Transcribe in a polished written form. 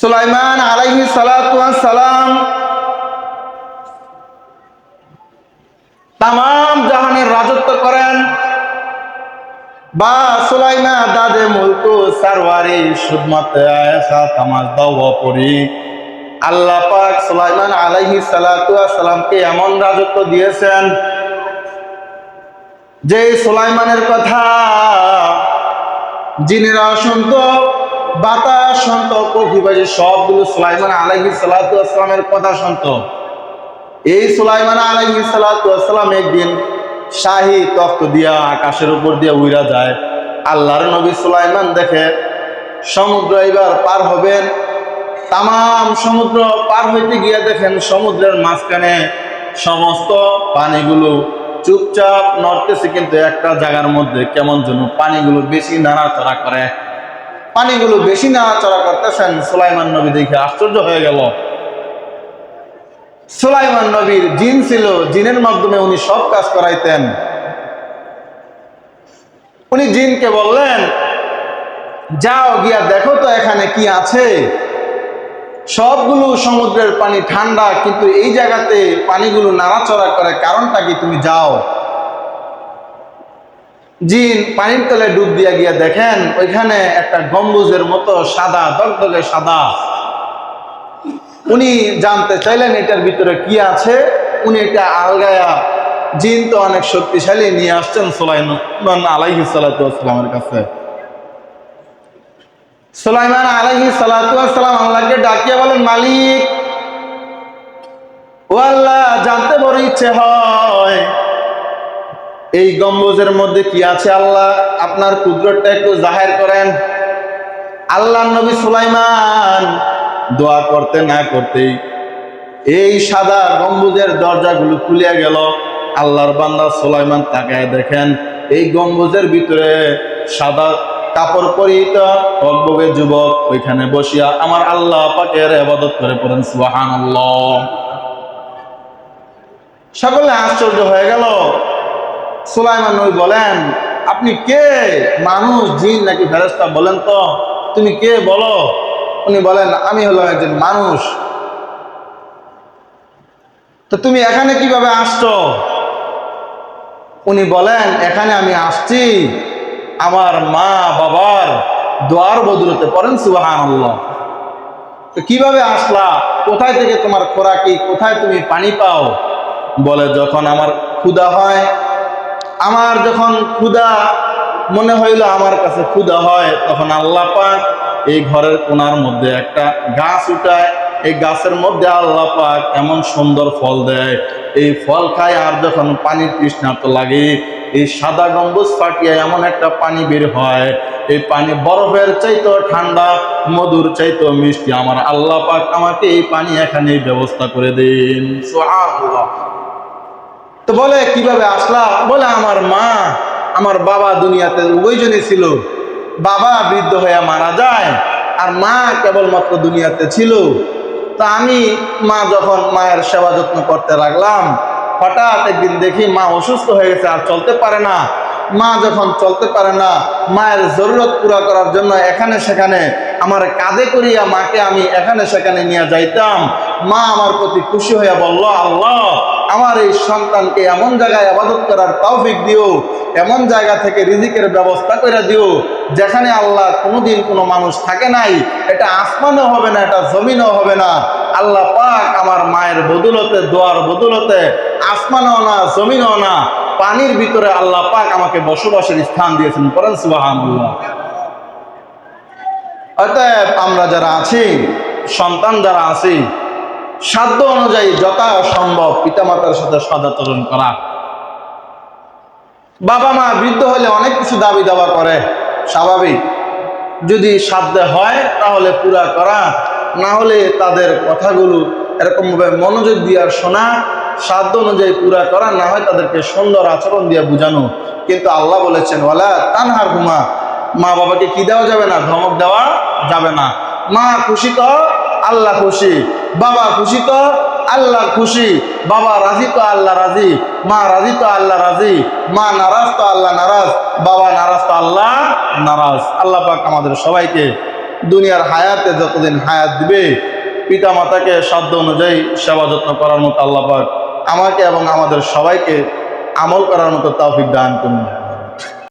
সুলাইমান আলাইহিস সালাতু ওয়াস সালাম তামাম জাহানের রাজত্ব করেন। বা সুলাইমান দাদে মুলকু সারওয়ারি সুদমাত আয়েশা তামাজ দাওয়া পড়ি আল্লাহ পাক সুলাইমান আলাইহিস সালাতু ওয়াস সালামকে এমন রাজত্ব দিয়েছেন যে সুলাইমানের কথা জিনেরা শুনতো, বাতাস শুনতো, পক্ষী পাখি সবগুলো সুলাইমান আলাইহিস সালাতু ওয়াস সালামের কথা শুনতো। এই সুলাইমান আলাইহিস সালাতু ওয়াস সালাম একদিন শাহী তখ্ত দিয়া আকাশের উপর দিয়ে উড়া যায়। আল্লাহর নবী সুলাইমান দেখে সমুদ্র এবার পার হবেন, তামাম সমুদ্র পার হইতে গিয়ে দেখেন সমুদ্রের মাঝখানে সমস্ত পানিগুলো চুপচাপ নড়তেছে, কিন্তু একটা জায়গার মধ্যে কেমন যেন পানিগুলো বেশি নাড়াচড়া করে। পানিগুলো বেশি নাড়াচড়া করতেছেন। সুলাইমান নবী দেখে আশ্চর্য হয়ে গেল। সুলাইমান নবীর জিন ছিল, জিনের মাধ্যমে উনি সব কাজ করাইতেন। উনি জিনকে বললেন, যাও গিয়া দেখো তো এখানে কি আছে। সবগুলো সমুদ্রের পানি ঠান্ডা, কিন্তু এই জায়গাতে পানিগুলো নাড়াচড়া করে, কারণটা কি? তুমি যাও। জিন পানির তলে ডুব দিয়া গিয়া দেখেন ওইখানে একটা গম্বুজের মতো সাদা, দগদগে সাদা। উনি জানতে চাইলেন এটার ভিতরে কি আছে। উনি এটা আলগায়া, জিন তো অনেক শক্তিশালী, নিয়ে আসছেন সুলাইমান আলাইহিস সালাতু ওয়াস সালামের কাছে। সুলাইমান আলাইহিস সালাতু ওয়াস সালাম আল্লাহকে ডাকিয়া বলেন, মালিক ও আল্লাহ, জানতে বড় ইচ্ছে হয় এই গম্বুজের মধ্যে কি আছে। আল্লাহ, আপনার কুদরতটা একটু জাহির করেন। আল্লাহর নবী সুলাইমান দোয়া করতে না করতেই এই সাদা গম্বুজের দরজাগুলো খুলে গেল। আল্লাহর বান্দা সুলাইমান তাকায় দেখেন এই গম্বুজের ভিতরে সাদা কাপড় পরিহিত টকবগে যুবক ওইখানে বসিয়া আমার আল্লাহ পাকের ইবাদত করে পড়েন সুবহানাল্লাহ। সকলে আশ্চর্য হয়ে গেল। সুলাইমান নবী বলেন, আপনি কে? মানুষ, জিন নাকি ফেরেশতা? বলেন তো তুমি কে, বলো। উনি বলেন, আমি হলাম একজন মানুষ। তো তুমি এখানে কিভাবে আসছো? উনি বলেন, এখানে আমি আসছি আমার মা বাবার দোয়ার বদলতে। পড়েন সুবহানাল্লাহ। তো কিভাবে আসলা? কোথায় থেকে তোমার খোরাকি? কোথায় তুমি পানি পাও? বলে, যখন আমার ক্ষুধা হয়, আমার যখন ক্ষুধা মনে হইল আমার কাছে ক্ষুধা হয়, তখন আল্লাহ পাক এই ঘরের কোণার মধ্যে একটা গাছ উঠায়। এই গাছের মধ্যে আল্লাহ পাক এমন সুন্দর ফল দেয়, এই ফল খায়। আর যখন পানির তৃষ্ণা তো লাগে, এই সাদা গম্বুজ ফাটিয়ে এমন একটা পানি বের হয়, এই পানি বরফের চাইতো ঠান্ডা, মধুর চাইতো মিষ্টি। আমার আল্লাহ পাক আমাকে এই পানি এখানে ব্যবস্থা করে দিন। সুবহানাল্লাহ। তো বলে, কিভাবে আসলা? বলে, আমার মা আমার বাবা দুনিয়াতে উভয়জনই ছিল। বাবা বৃদ্ধ হয়ে মারা যায়, আর মা কেবলমাত্র দুনিয়াতে ছিল। তা আমি মা যখন মায়ের সেবা যত্ন করতে লাগলাম, হঠাৎ একদিন দেখি মা অসুস্থ হয়ে গেছে, আর চলতে পারে না। মা যখন চলতে পারে না, মায়ের জরুরত পুরা করার জন্য এখানে সেখানে আমার কাঁধে করিয়া মাকে আমি এখানে সেখানে নিয়ে যাইতাম। মা আমার প্রতি খুশি হইয়া বলল, আল্লাহ, আমার এই সন্তানকে এমন জায়গায় ইবাদত করার তৌফিক দিও, এমন জায়গা থেকে রিজিকের ব্যবস্থা করে দিও যেখানে আল্লাহ কোনোদিন কোনো মানুষ থাকে নাই। এটা আসমানও হবে না, এটা জমিনও হবে না। আল্লাহ পাক আমার মায়ের বদৌলতে, দোয়ার বদৌলতে, আসমানও না, জমিনও না, পানির ভিতরে আল্লাহ পাক আমাকে বসবাসের স্থান দিয়েছেন। পড়েন সুবহানাল্লাহ। অতএব আমরা যারা আছি, সন্তান যারা আছি, সাধ্য অনুযায়ী যথা সম্ভব পিতামাতার সাথে সদাচরণ করা। বাবা মা বৃদ্ধ হলে অনেক কিছু দাবি দাবা করে, স্বাভাবিক। যদি সাধ্যে হয় তাহলে পুরা করা, না হলে তাদের কথাগুলো এরকমভাবে মনোযোগ দিয়ে শোনা, সাধ্য অনুযায়ী পুরা করা, না হয় তাদেরকে সুন্দর আচরণ দিয়ে বোঝানো। কিন্তু আল্লাহ বলেছেন, ওয়ালা তানহার হুমা, মা বাবাকে কি দেওয়া যাবে না? ধমক দেওয়া যাবে না। মা খুশি তো আল্লাহ খুশি, বাবা খুশি তো আল্লাহ খুশি, বাবা রাজি তো আল্লাহ রাজি, মা রাজি তো আল্লাহ রাজি, মা নারাজ তো আল্লাহ নারাজ, বাবা নারাজ তো আল্লাহ নারাজ। আল্লাহ পাক আমাদের সবাইকে দুনিয়ার হায়াতে যতদিন হায়াত দিবে পিতা মাতাকে সাধ্য অনুযায়ী সেবা যত্ন করার মতো আল্লাহ পাক আমাকে এবং আমাদের সবাইকে আমল করার মতো তৌফিক দান করুন।